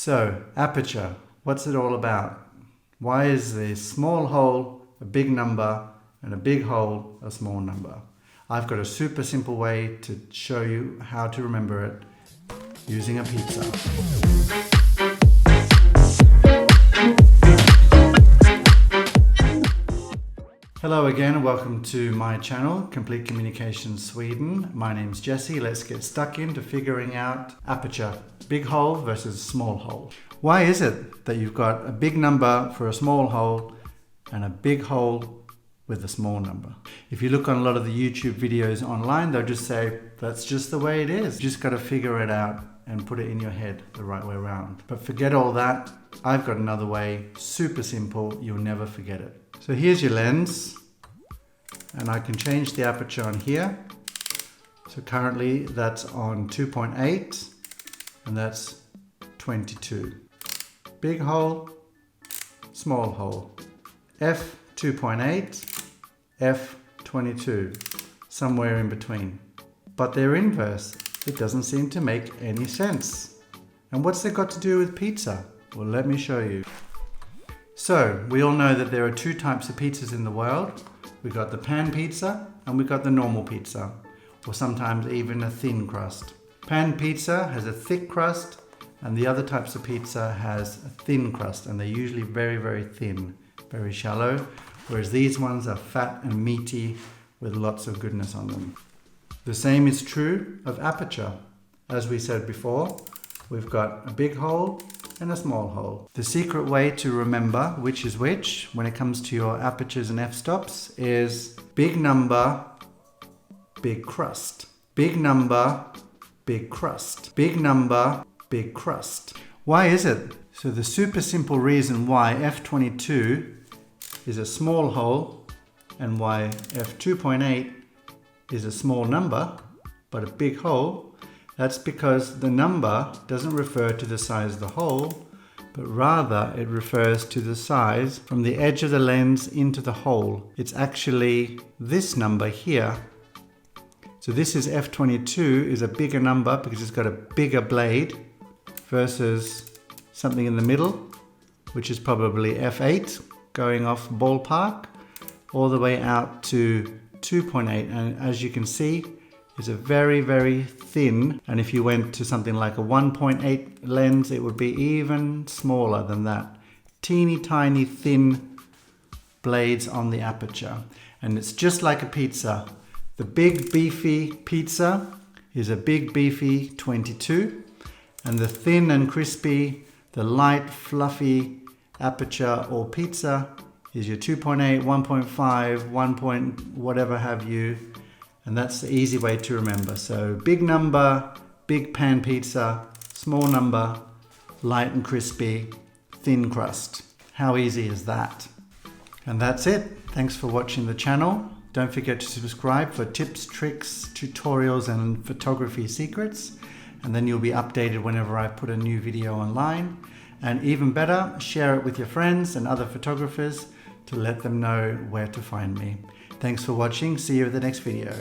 So, aperture, what's it all about? Why is the small hole a big number and a big hole a small number? I've got a super simple way to show you how to remember it using a pizza. Hello again and welcome to my channel, Complete Communication Sweden. My name's Jesse. Let's get stuck into figuring out aperture, big hole versus small hole. Why is it that you've got a big number for a small hole and a big hole with a small number? If you look on a lot of the YouTube videos online, they'll just say, that's just the way it is. You just got to figure it out and put it in your head the right way around. But forget all that. I've got another way, super simple, you'll never forget it. So here's your lens, and I can change the aperture on here. So currently that's on 2.8, and that's 22. Big hole, small hole. F 2.8, F 22, somewhere in between. But they're inverse. It doesn't seem to make any sense. And what's that got to do with pizza? Well, let me show you. So, we all know that there are two types of pizzas in the world. We've got the pan pizza and we've got the normal pizza, or sometimes even a thin crust. Pan pizza has a thick crust and the other types of pizza has a thin crust, and they're usually very, very thin, very shallow, whereas these ones are fat and meaty with lots of goodness on them. The same is true of aperture. As we said before, we've got a big hole and a small hole. The secret way to remember which is which when it comes to your apertures and f-stops is big number, big crust. Big number, big crust. Big number, big crust. Why is it? So the super simple reason why f22 is a small hole and why f2.8 is a small number but a big hole, that's because the number doesn't refer to the size of the hole, but rather it refers to the size from the edge of the lens into the hole. It's actually this number here. So this is f22 is a bigger number because it's got a bigger blade versus something in the middle, which is probably f8 going off ballpark all the way out to 2.8. And as you can see, it's a very, very thin, and if you went to something like a 1.8 lens, it would be even smaller than that. Teeny tiny thin blades on the aperture. And it's just like a pizza. The big beefy pizza is a big beefy 22, and the thin and crispy, the light fluffy aperture or pizza is your 2.8, 1.5, 1. Whatever have you. And that's the easy way to remember. So big number, big pan pizza, small number, light and crispy, thin crust. How easy is that? And that's it. Thanks for watching the channel. Don't forget to subscribe for tips, tricks, tutorials, and photography secrets. And then you'll be updated whenever I put a new video online. And even better, share it with your friends and other photographers to let them know where to find me. Thanks for watching. See you at the next video.